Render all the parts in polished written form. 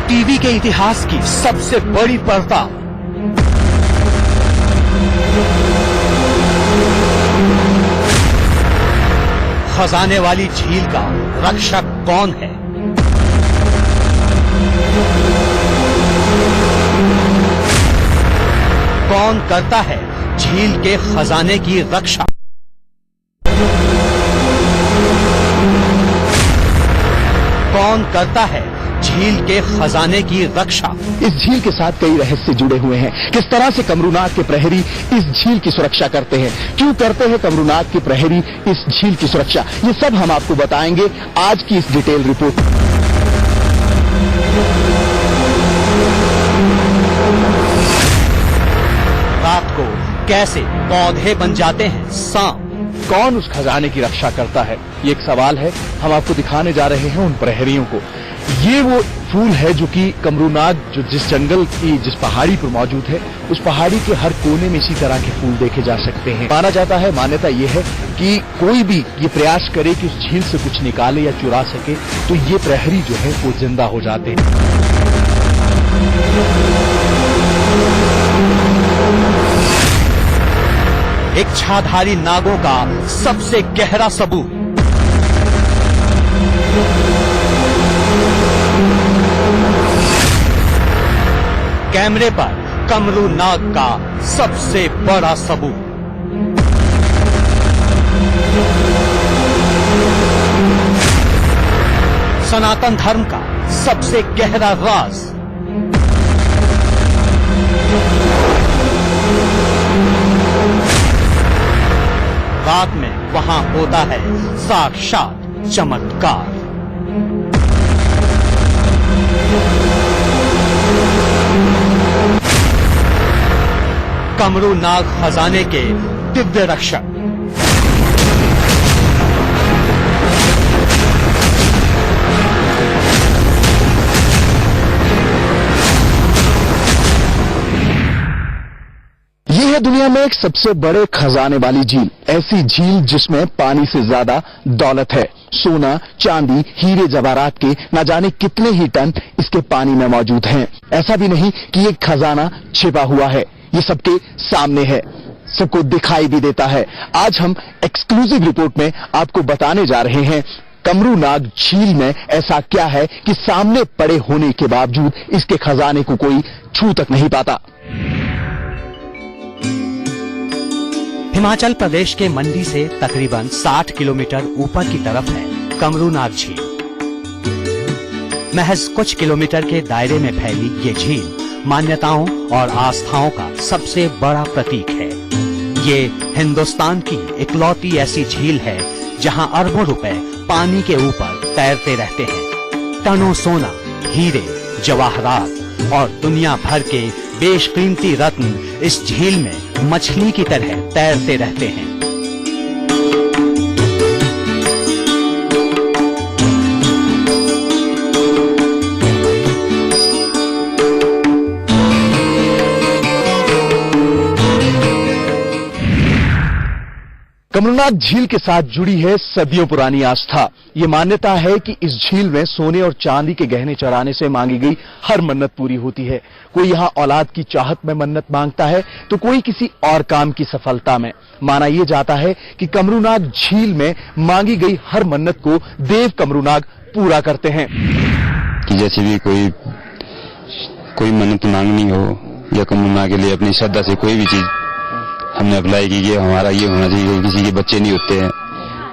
TV के इतिहास की सबसे बड़ी पर्दा। खजाने वाली झील का रक्षक कौन है? कौन करता है झील के खजाने की रक्षा? कौन करता है झील के खजाने की रक्षा? इस झील के साथ कई रहस्य जुड़े हुए हैं। किस तरह से कमरूनाग के प्रहरी इस झील की सुरक्षा करते हैं, क्यों करते हैं कमरूनाग के प्रहरी इस झील की सुरक्षा, ये सब हम आपको बताएंगे आज की इस डिटेल रिपोर्ट। रात को कैसे पौधे बन जाते हैं सांप? कौन उस खजाने की रक्षा करता है, ये एक सवाल है। हम आपको दिखाने जा रहे हैं उन प्रहरियों को। ये वो फूल है जो कि कमरूनाग, जो जिस जंगल की जिस पहाड़ी पर मौजूद है, उस पहाड़ी के हर कोने में इसी तरह के फूल देखे जा सकते हैं। माना जाता है, मान्यता ये है कि कोई भी ये प्रयास करे कि उस झील से कुछ निकाले या चुरा सके, तो ये प्रहरी जो है वो जिंदा हो जाते हैं। इच्छाधारी नागों का सबसे गहरा सबूत। कैमरे पर कमरूनाग का सबसे बड़ा सबूत। सनातन धर्म का सबसे गहरा राज। रात में वहां होता है साक्षात चमत्कार। कमरूनाग खजाने के दिव्य रक्षक। ये है दुनिया में एक सबसे बड़े खजाने वाली झील। ऐसी झील जिसमें पानी से ज्यादा दौलत है। सोना, चांदी, हीरे जवाहरात के न जाने कितने ही टन इसके पानी में मौजूद हैं। ऐसा भी नहीं कि ये खजाना छिपा हुआ है, ये सबके सामने है, सबको दिखाई भी देता है। आज हम एक्सक्लूसिव रिपोर्ट में आपको बताने जा रहे हैं कमरूनाग झील में ऐसा क्या है कि सामने पड़े होने के बावजूद इसके खजाने को कोई छू तक नहीं पाता। हिमाचल प्रदेश के मंडी से तकरीबन 60 किलोमीटर ऊपर की तरफ है कमरूनाग झील। महज कुछ किलोमीटर के दायरे में फैली ये झील मान्यताओं और आस्थाओं का सबसे बड़ा प्रतीक है। ये हिंदुस्तान की इकलौती ऐसी झील है जहां अरबों रुपए पानी के ऊपर तैरते रहते हैं। टनों सोना, हीरे, जवाहरात और दुनिया भर के बेशकीमती रत्न इस झील में मछली की तरह तैरते रहते हैं। कमरूनाग झील के साथ जुड़ी है सदियों पुरानी आस्था। ये मान्यता है कि इस झील में सोने और चांदी के गहने चढ़ाने से मांगी गई हर मन्नत पूरी होती है। कोई यहाँ औलाद की चाहत में मन्नत मांगता है तो कोई किसी और काम की सफलता में। माना यह जाता है कि कमरूनाग झील में मांगी गई हर मन्नत को देव कमरूनाग पूरा करते हैं। कि जैसे भी कोई मन्नत मांगनी हो या कमरूनाग के लिए अपनी श्रद्धा से कोई भी चीज हमने अप्लाई की कि हमारा ये होना चाहिए, किसी के बच्चे नहीं होते हैं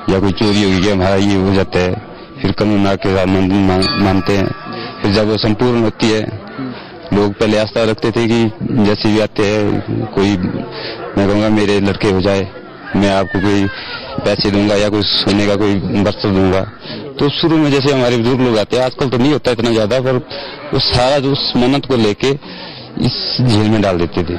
या कोई चोरी होगी कि हमारा ये हो जाता है, फिर कमरूनाग के साथ मानते हैं। फिर जब वो संपूर्ण होती है, लोग पहले आस्था रखते थे कि जैसे भी आते हैं कोई, मैं कहूँगा मेरे लड़के हो जाए, मैं आपको कोई पैसे दूंगा या कोई सोने का कोई वस्त्र दूंगा। तो शुरू में जैसे हमारे बुजुर्ग लोग आते हैं, आजकल तो नहीं होता इतना ज्यादा, पर वो सारा जो उस मन्नत को लेके इस झील में डाल देते थे।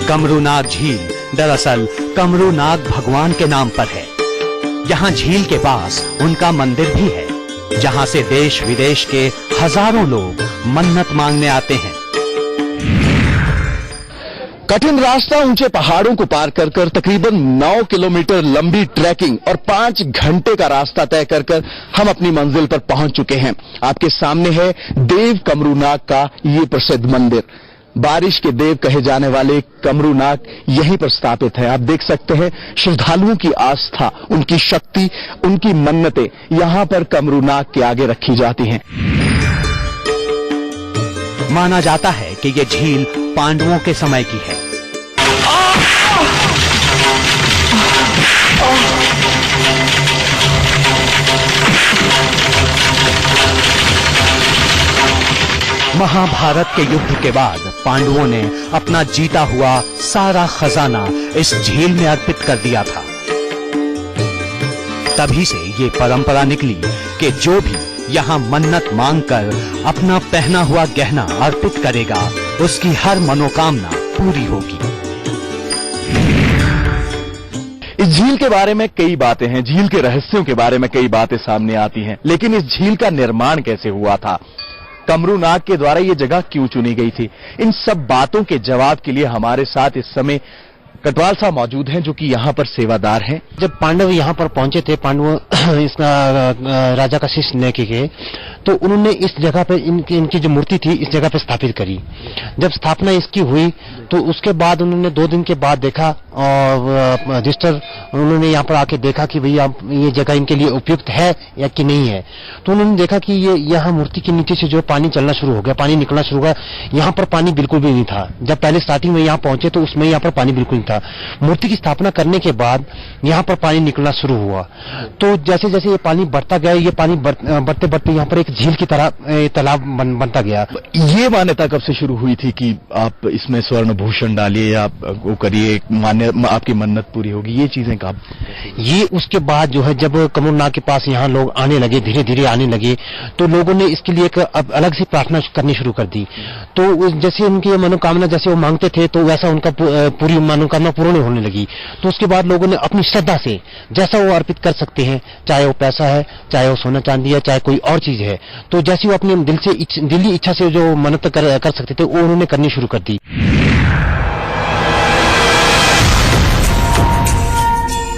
कमरूनाग झील दरअसल कमरूनाग भगवान के नाम पर है। यहाँ झील के पास उनका मंदिर भी है, जहाँ से देश विदेश के हजारों लोग मन्नत मांगने आते हैं। कठिन रास्ता, ऊंचे पहाड़ों को पार कर कर तकरीबन 9 किलोमीटर लंबी ट्रैकिंग और 5 घंटे का रास्ता तय कर कर हम अपनी मंजिल पर पहुंच चुके हैं। आपके सामने है देव कमरूनाग का ये प्रसिद्ध मंदिर। बारिश के देव कहे जाने वाले कमरूनाग यहीं पर स्थापित है। आप देख सकते हैं श्रद्धालुओं की आस्था, उनकी शक्ति, उनकी मन्नतें यहां पर कमरूनाग के आगे रखी जाती हैं। माना जाता है कि ये झील पांडवों के समय की है। महाभारत के युद्ध के बाद पांडवों ने अपना जीता हुआ सारा खजाना इस झील में अर्पित कर दिया था। तभी से ये परंपरा निकली कि जो भी यहाँ मन्नत मांगकर अपना पहना हुआ गहना अर्पित करेगा, उसकी हर मनोकामना पूरी होगी। इस झील के बारे में कई बातें हैं, झील के रहस्यों के बारे में कई बातें सामने आती हैं, लेकिन इस झील का निर्माण कैसे हुआ था, कमरूनाग के द्वारा ये जगह क्यों चुनी गई थी, इन सब बातों के जवाब के लिए हमारे साथ इस समय कटवाल साहब मौजूद हैं, जो कि यहाँ पर सेवादार हैं। जब पांडव यहाँ पर पहुंचे थे, पांडव इसका राजा का शिष्य लेके गए, तो उन्होंने इस जगह पे इनकी जो मूर्ति थी इस जगह पे स्थापित करी। जब स्थापना इसकी हुई तो उसके बाद उन्होंने 2 दिन के बाद देखा और रजिस्टर उन्होंने यहाँ पर आके देखा कि भैया ये जगह इनके लिए उपयुक्त है या कि नहीं है। तो उन्होंने देखा कि ये यहाँ मूर्ति के नीचे से जो पानी चलना शुरू हो गया, पानी निकलना शुरू हो गया। यहाँ पर पानी बिल्कुल भी नहीं था। जब पहले स्टार्टिंग में यहाँ पहुंचे तो उसमें यहाँ पर पानी बिल्कुल नहीं था। मूर्ति की स्थापना करने के बाद यहाँ पर पानी निकलना शुरू हुआ। तो जैसे जैसे ये पानी बढ़ता गया, ये पानी बढ़ते बढ़ते यहाँ पर एक झील की तरह तालाब बनता गया। ये मान्यता कब से शुरू हुई थी कि आप इसमें स्वर्ण भूषण डालिए या वो करिए, आपकी मन्नत पूरी होगी, ये चीजें कब? ये उसके बाद जो है जब कमरूनाग के पास यहाँ लोग आने लगे, धीरे धीरे आने लगे, तो लोगों ने इसके लिए एक अलग से प्रार्थना करनी शुरू कर दी। तो जैसे उनकी मनोकामना जैसे वो मांगते थे तो वैसा उनका पूरी मनोकामना पूर्ण होने लगी। तो उसके बाद लोगों ने अपनी श्रद्धा से जैसा वो अर्पित कर सकते हैं, चाहे वो पैसा है, चाहे वो सोना चांदी है, चाहे कोई और चीज है, तो जैसे वो अपने दिली इच्छा से जो मन्नत कर सकते थे वो उन्होंने करनी शुरू कर दी।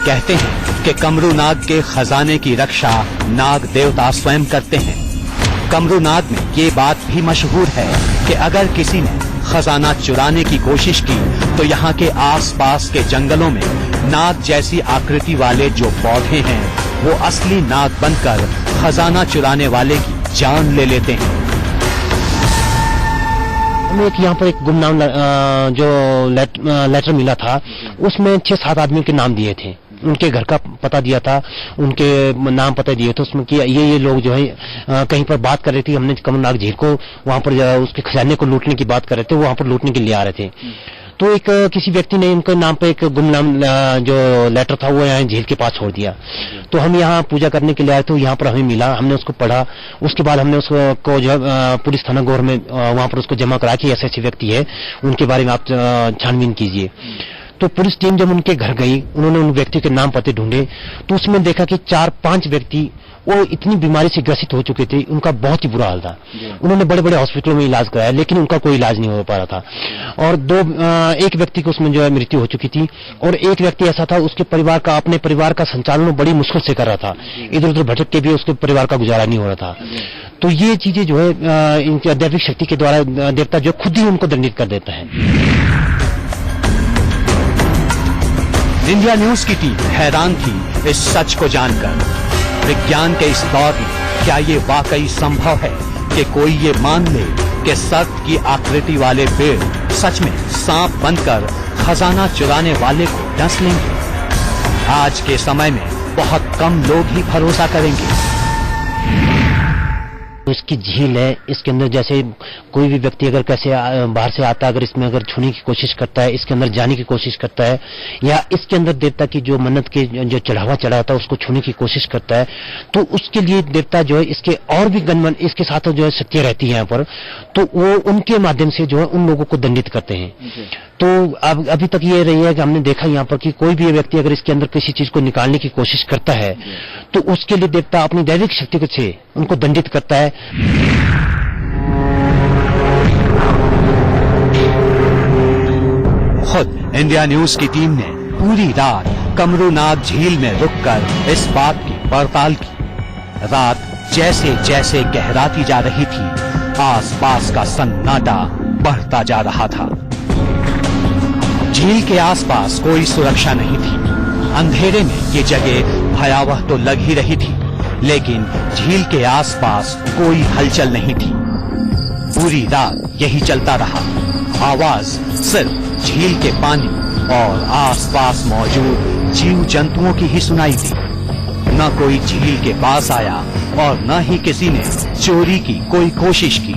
कहते हैं कि कमरूनाग के खजाने की रक्षा नाग देवता स्वयं करते हैं। कमरूनाग में ये बात भी मशहूर है कि अगर किसी ने खजाना चुराने की कोशिश की तो यहाँ के आसपास के जंगलों में नाग जैसी आकृति वाले जो पौधे हैं वो असली नाग बनकर खजाना चुराने वाले की जान ले लेते हैं। हमें यहाँ पर एक गुमनाम जो लेटर मिला था, उसमें 6-7 आदमियों के नाम दिए थे, उनके घर का पता दिया था, उनके नाम पता दिए थे। उसमें कि ये लोग जो है कहीं पर बात कर रहे थे, हमने कमरूनाग झील को वहां पर उसके खजाने को लूटने की बात कर रहे थे, वहां पर लूटने के लिए आ रहे थे। तो एक किसी व्यक्ति ने उनके नाम पे एक गुमनाम जो लेटर था वो यहाँ झील के पास छोड़ दिया। तो हम यहाँ पूजा करने के लिए आए थे, यहाँ पर हमें मिला, हमने उसको पढ़ा। उसके बाद हमने उसको जो पुलिस थाना गौर में वहां पर उसको जमा करा कि ऐसे व्यक्ति है, उनके बारे में आप छानबीन कीजिए। तो पुलिस टीम जब उनके घर गई, उन्होंने उन व्यक्ति के नाम पते ढूंढे, तो उसमें देखा कि 4-5 व्यक्ति वो इतनी बीमारी से ग्रसित हो चुके थे, उनका बहुत ही बुरा हाल था। उन्होंने बड़े बड़े हॉस्पिटलों में इलाज कराया, लेकिन उनका कोई इलाज नहीं हो पा रहा था। और एक व्यक्ति को उसमें जो है मृत्यु हो चुकी थी, और एक व्यक्ति ऐसा था उसके परिवार का, अपने परिवार का संचालन बड़ी मुश्किल से कर रहा था, इधर उधर भटक के भी उसके परिवार का गुजारा नहीं हो रहा था। तो ये चीजें जो है इनकी दैविक शक्ति के द्वारा देवता जो खुद ही उनको दंडित कर देता है। इंडिया न्यूज की टीम हैरान थी इस सच को जानकर। विज्ञान के इस दौर में क्या ये वाकई संभव है कि कोई ये मान ले कि सर्प की आकृति वाले पेड़ सच में सांप बनकर खजाना चुराने वाले को डस लेंगे? आज के समय में बहुत कम लोग ही भरोसा करेंगे। इसकी झील है, इसके अंदर जैसे कोई भी व्यक्ति अगर कैसे बाहर से आता है, अगर इसमें अगर छूने की कोशिश करता है, इसके अंदर जाने की कोशिश करता है, या इसके अंदर देवता की जो मन्नत के जो चढ़ावा चढ़ा होता है उसको छूने की कोशिश करता है, तो उसके लिए देवता जो है इसके और भी गणमान इसके साथ जो है शक्तियां रहती है यहाँ पर, तो वो उनके माध्यम से जो है उन लोगों को दंडित करते हैं। तो अब अभी तक ये रही है कि हमने देखा यहाँ पर कि कोई भी व्यक्ति अगर इसके अंदर किसी चीज को निकालने की कोशिश करता है तो उसके लिए देवता अपनी दैविक शक्ति से उनको दंडित करता है। खुद इंडिया न्यूज की टीम ने पूरी रात कमरूनाग झील में रुककर इस बात की पड़ताल की। रात जैसे जैसे गहराती जा रही थी, आसपास का सन्नाटा बढ़ता जा रहा था। झील के आसपास कोई सुरक्षा नहीं थी। अंधेरे में ये जगह भयावह तो लग ही रही थी, लेकिन झील के आसपास कोई हलचल नहीं थी। पूरी रात यही चलता रहा। आवाज सिर्फ झील के पानी और आसपास मौजूद जीव जंतुओं की ही सुनाई दी। न कोई झील के पास आया और न ही किसी ने चोरी की कोई कोशिश की।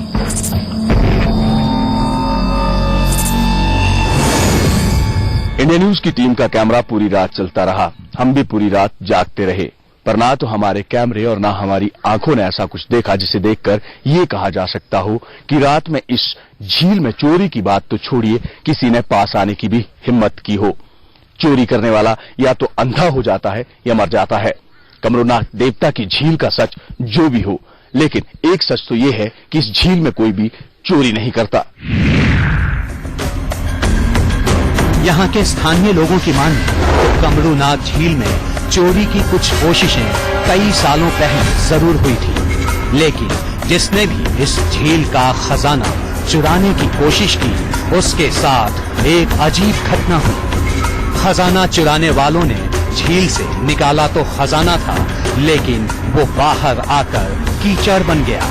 इंडिया न्यूज की टीम का कैमरा पूरी रात चलता रहा। हम भी पूरी रात जागते रहे, पर ना तो हमारे कैमरे और ना हमारी आंखों ने ऐसा कुछ देखा जिसे देखकर ये कहा जा सकता हो कि रात में इस झील में चोरी की बात तो छोड़िए, किसी ने पास आने की भी हिम्मत की हो। चोरी करने वाला या तो अंधा हो जाता है या मर जाता है। कमरूनाग देवता की झील का सच जो भी हो, लेकिन एक सच तो यह है कि इस झील में कोई भी चोरी नहीं करता। यहाँ के स्थानीय लोगों की माने तो कमरूनाग झील में चोरी की कुछ कोशिशें कई सालों पहले जरूर हुई थी, लेकिन जिसने भी इस झील का खजाना चुराने की कोशिश की, उसके साथ एक अजीब घटना हुई। खजाना चुराने वालों ने झील से निकाला तो खजाना था, लेकिन वो बाहर आकर कीचड़ बन गया।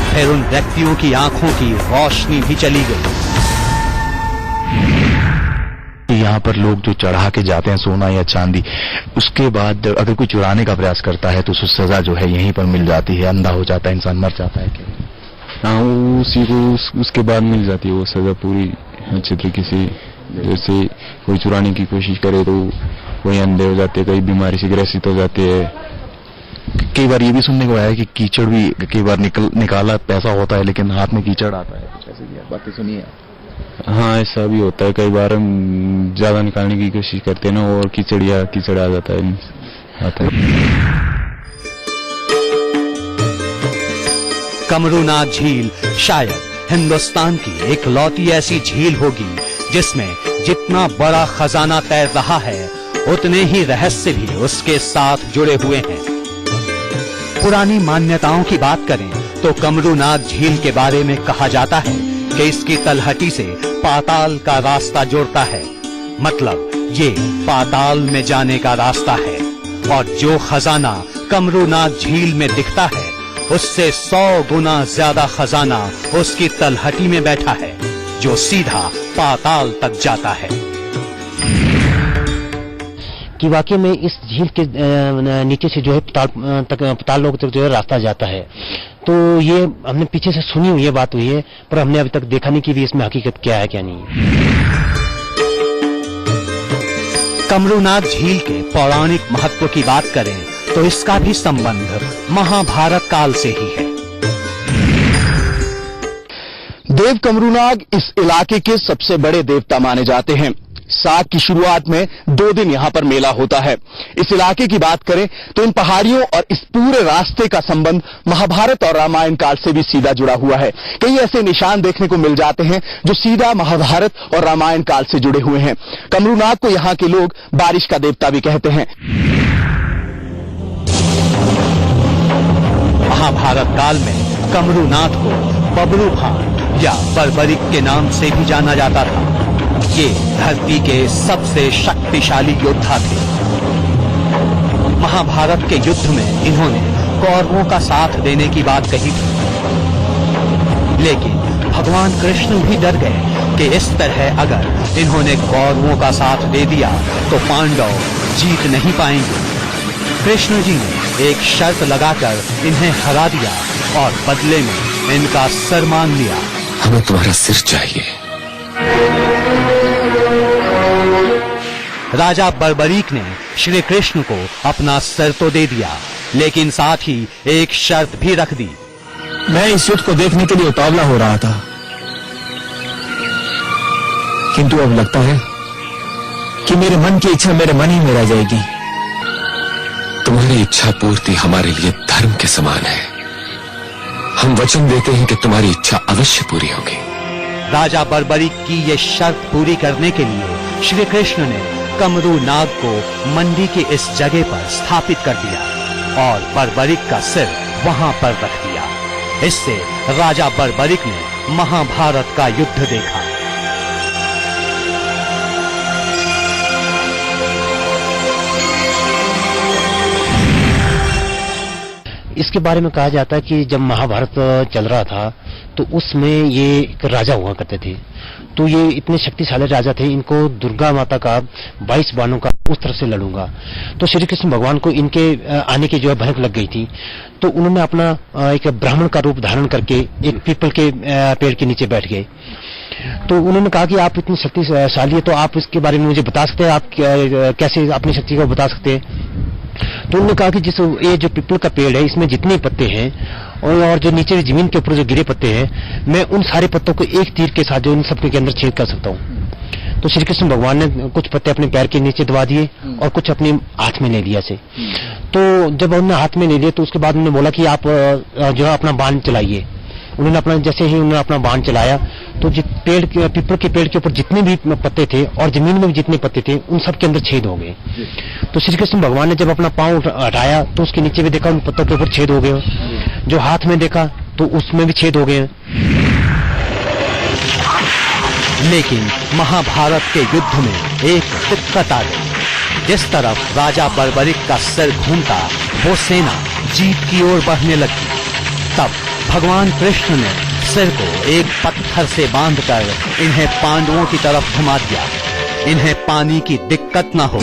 फिर उन व्यक्तियों की आंखों की रोशनी भी चली गई। यहाँ पर लोग जो चढ़ा के जाते हैं सोना या चांदी, उसके बाद अगर कोई चुराने का प्रयास करता है तो उसको सजा जो है यहीं पर मिल जाती है। अंधा हो जाता है, इंसान मर जाता है क्या? हाँ, उसी को उसके बाद मिल जाती है वो सजा पूरी अच्छे तरीके से। जैसे कोई चुराने की कोशिश करे तो कोई अंधे हो जाते हैं, कई बीमारी से ग्रसित हो जाते हैं। कई बार ये भी सुनने को आया है कि कीचड़ भी कई बार निकाला पैसा होता है, लेकिन हाथ में कीचड़ आता है। कुछ ऐसी बातें सुनिए। हाँ, ऐसा भी होता है। कई बार हम ज्यादा निकालने की कोशिश करते हैं ना, और कीचड़ आ जाता है। कमरूनाग झील शायद हिंदुस्तान की इकलौती ऐसी झील होगी जिसमें जितना बड़ा खजाना तैर रहा है, उतने ही रहस्य भी उसके साथ जुड़े हुए हैं। पुरानी मान्यताओं की बात करें तो कमरूनाग झील के बारे में कहा जाता है कि इसकी तलहटी से पाताल का रास्ता जोड़ता है। मतलब ये पाताल में जाने का रास्ता है, और जो खजाना कमरूनाग झील में दिखता है, उससे 100 गुना ज्यादा खजाना उसकी तलहटी में बैठा है, जो सीधा पाताल तक जाता है। कि वाकई में इस झील के नीचे से जो है पाताल लोक तक जो है रास्ता जाता है। तो ये हमने पीछे से सुनी हुई ये बात हुई है, पर हमने अभी तक देखा नहीं कि भी इसमें हकीकत क्या है क्या नहीं है। कमरूनाग झील के पौराणिक महत्व की बात करें तो इसका भी संबंध महाभारत काल से ही है। देव कमरूनाग इस इलाके के सबसे बड़े देवता माने जाते हैं। साग की शुरुआत में 2 दिन यहाँ पर मेला होता है। इस इलाके की बात करें तो इन पहाड़ियों और इस पूरे रास्ते का संबंध महाभारत और रामायण काल से भी सीधा जुड़ा हुआ है। कई ऐसे निशान देखने को मिल जाते हैं जो सीधा महाभारत और रामायण काल से जुड़े हुए हैं। कमरूनाग को यहाँ के लोग बारिश का देवता भी कहते हैं। महाभारत काल में कमरूनाग को बबरूभान या बर्बरिक के नाम से भी जाना जाता था। ये धरती के सबसे शक्तिशाली योद्धा थे। महाभारत के युद्ध में इन्होंने कौरवों का साथ देने की बात कही थी, लेकिन भगवान कृष्ण भी डर गए कि इस तरह अगर इन्होंने कौरवों का साथ दे दिया तो पांडव जीत नहीं पाएंगे। कृष्ण जी ने एक शर्त लगाकर इन्हें हरा दिया और बदले में इनका सर मांग लिया। हमें तुम्हारा सिर चाहिए। राजा बर्बरीक ने श्री कृष्ण को अपना सर तो दे दिया, लेकिन साथ ही एक शर्त भी रख दी। मैं इस युद्ध को देखने के लिए उतावला हो रहा था, किंतु अब लगता है कि मेरे मन की इच्छा मेरे मन ही में रह जाएगी। तुम्हारी इच्छा पूर्ति हमारे लिए धर्म के समान है। हम वचन देते हैं कि तुम्हारी इच्छा अवश्य पूरी होगी। राजा बर्बरिक की ये शर्त पूरी करने के लिए श्री कृष्ण ने कमरू नाग को मंडी के इस जगह पर स्थापित कर दिया और बर्बरिक का सिर वहां पर रख दिया। इससे राजा बर्बरिक ने महाभारत का युद्ध देखा। इसके बारे में कहा जाता है कि जब महाभारत चल रहा था तो उसमें ये एक राजा हुआ करते थे। तो ये इतने शक्तिशाली राजा थे, इनको दुर्गा माता का 22 बाणों का उस तरफ से लड़ूंगा। तो श्री कृष्ण भगवान को इनके आने की जो है भनक लग गई थी, तो उन्होंने अपना एक ब्राह्मण का रूप धारण करके एक पीपल के पेड़ के नीचे बैठ गए। तो उन्होंने कहा कि आप इतनी शक्तिशाली है तो आप इसके बारे में मुझे बता सकते हैं, आप कैसे अपनी शक्ति को बता सकते हैं। तो उन्होंने कहा कि ये जो पीपल का पेड़ है इसमें जितने पत्ते हैं और जो नीचे जमीन के ऊपर जो गिरे पत्ते हैं, मैं उन सारे पत्तों को एक तीर के साथ जो इन सब के अंदर छेद कर सकता हूँ। तो श्री कृष्ण भगवान ने कुछ पत्ते अपने पैर के नीचे दबा दिए और कुछ अपने हाथ में ले लिया से। तो जब उन्होंने हाथ में ले लिए तो उसके बाद उन्होंने बोला कि आप जो है अपना बाण चलाइए। उन्होंने अपना जैसे ही उन्होंने अपना बाण चलाया तो पीपल के पेड़ के ऊपर जितने भी पत्ते थे और जमीन में भी जितने पत्ते थे उन सब के अंदर छेद हो गए। तो श्री कृष्ण भगवान ने जब अपना पांव हटाया तो उसके नीचे भी देखा उन पत्तों के ऊपर छेद हो गए, जो हाथ में देखा तो उसमें भी छेद हो गए। लेकिन महाभारत के युद्ध में एक दिक्कत आ गई। जिस तरफ राजा बर्बरिक का सिर घूमता वो सेना जीत की ओर बढ़ने लगी। तब भगवान कृष्ण ने सिर को एक पत्थर से बांधकर इन्हें पांडवों की तरफ घुमा दिया। इन्हें पानी की दिक्कत न हो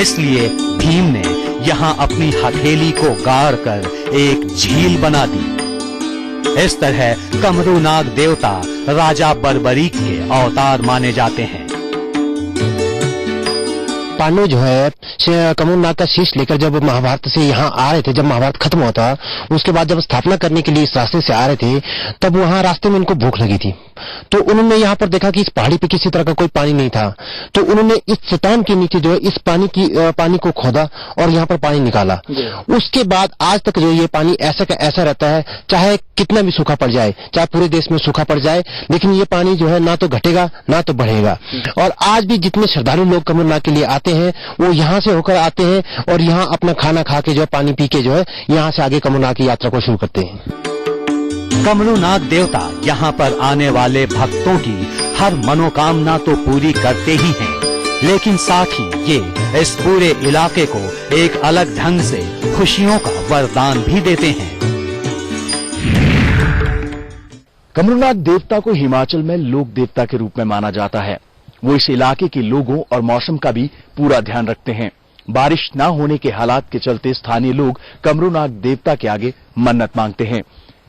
इसलिए भीम ने यहाँ अपनी हथेली को गाड़ कर एक झील बना दी। इस तरह कमरू नाग देवता राजा बर्बरिक के अवतार माने जाते हैं। पांडव जो है कमरू नाग का शीश लेकर जब महाभारत से यहाँ आ रहे थे, जब महाभारत खत्म हुआ था उसके बाद जब स्थापना करने के लिए इस रास्ते से आ रहे थे, तब वहां रास्ते में उनको भूख लगी थी। तो उन्होंने यहाँ पर देखा कि इस पहाड़ी पे किसी तरह का कोई पानी नहीं था। तो उन्होंने इस चट्टान के नीचे जो है इस पानी को खोदा और यहाँ पर पानी निकाला। उसके बाद आज तक जो ये पानी ऐसा का ऐसा रहता है, चाहे कितना भी सूखा पड़ जाए, चाहे पूरे देश में सूखा पड़ जाए, लेकिन ये पानी जो है ना तो घटेगा ना तो बढ़ेगा। और आज भी जितने श्रद्धालु लोग कमरू नाग के लिए आते हैं वो यहाँ से होकर आते हैं और यहाँ अपना खाना खा के जो है पानी पी के जो है यहाँ से आगे कमरू नाग की यात्रा को शुरू करते हैं। कमरू नाग देवता यहाँ पर आने वाले भक्तों की हर मनोकामना तो पूरी करते ही हैं, लेकिन साथ ही ये इस पूरे इलाके को एक अलग ढंग से खुशियों का वरदान भी देते हैं। कमरू नाग देवता को हिमाचल में लोक देवता के रूप में माना जाता है। वो इस इलाके के लोगों और मौसम का भी पूरा ध्यान रखते हैं। बारिश न होने के हालात के चलते स्थानीय लोग कमरू नाग देवता के आगे मन्नत मांगते हैं।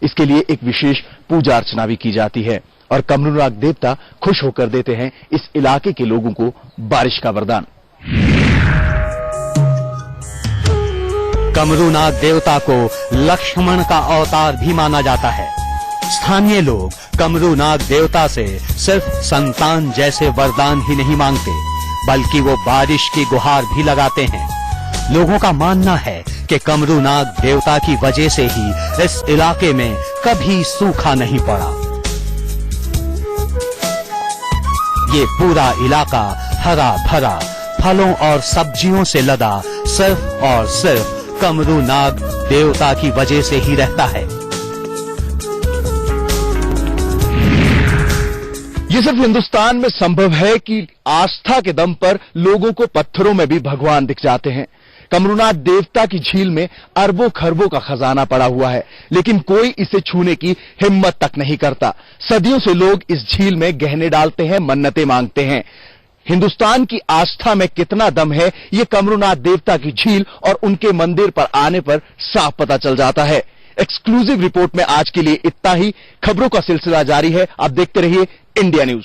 इसके लिए एक विशेष पूजा अर्चना भी की जाती है और कमरू नाग देवता खुश होकर देते हैं इस इलाके के लोगों को बारिश का वरदान। कमरू नाग देवता को लक्ष्मण का अवतार भी माना जाता है। स्थानीय लोग कमरू नाग देवता से सिर्फ संतान जैसे वरदान ही नहीं मांगते, बल्कि वो बारिश की गुहार भी लगाते हैं। लोगों का मानना है कि कमरू नाग देवता की वजह से ही इस इलाके में कभी सूखा नहीं पड़ा। ये पूरा इलाका हरा भरा फलों और सब्जियों से लदा सिर्फ और सिर्फ कमरू नाग देवता की वजह से ही रहता है। ये सिर्फ हिंदुस्तान में संभव है कि आस्था के दम पर लोगों को पत्थरों में भी भगवान दिख जाते हैं। कमरू नाग देवता की झील में अरबों खरबों का खजाना पड़ा हुआ है, लेकिन कोई इसे छूने की हिम्मत तक नहीं करता। सदियों से लोग इस झील में गहने डालते हैं, मन्नतें मांगते हैं। हिंदुस्तान की आस्था में कितना दम है ये कमरू नाग देवता की झील और उनके मंदिर पर आने पर साफ पता चल जाता है। एक्सक्लूसिव रिपोर्ट में आज के लिए इतना ही। खबरों का सिलसिला जारी है, आप देखते रहिए इंडिया न्यूज।